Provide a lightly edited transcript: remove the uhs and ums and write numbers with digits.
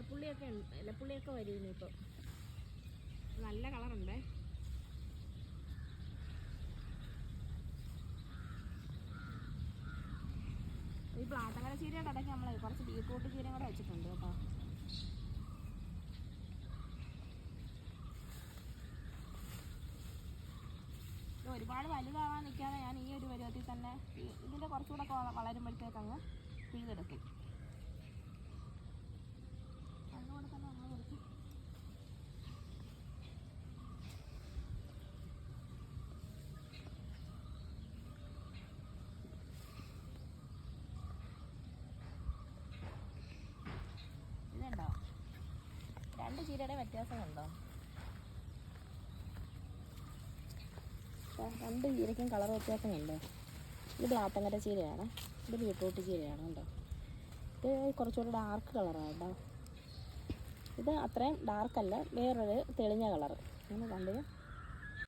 ഇലപ്പുള്ളിയൊക്കെ വരും ഇനിയിപ്പോൾ. നല്ല കളറുണ്ടേ. ഈ പ്ലാത്തങ്കര ചീരയുടെ ഇടയ്ക്ക് നമ്മൾ കുറച്ച് ബീറ്റ്റൂട്ട് ചീരയും കൂടെ വെച്ചിട്ടുണ്ട് കേട്ടോ. ഒരുപാട് വലുതാവാൻ നിൽക്കാതെ ഞാൻ ഈ ഒരു പരുവത്തിൽ തന്നെ ഇതിൻ്റെ കുറച്ചുകൂടെ വളരുമ്പോഴത്തേക്ക് അങ്ങ് പിഴുതെടുക്കും. അതുകൂടെ തന്നെ നമ്മൾ കുറച്ച് ഇതുണ്ടോ, 2 ചീരയുടെ വ്യത്യാസം കണ്ടോ? 2 ചീരയ്ക്കും കളർ വ്യത്യാസം കണ്ടോ? ഇത് പ്ലാത്തങ്കര ചീരയാണ്, ഇത് ബീട്രൂട്ട് ചീരയാണ് കണ്ടോ. ഇത് കുറച്ചുകൂടി ഡാർക്ക് കളറാണ് കേട്ടോ. ഇത് അത്രയും ഡാർക്കല്ല, വേറൊരു തെളിഞ്ഞ കളറ്. അങ്ങനെ കണ്ടിന്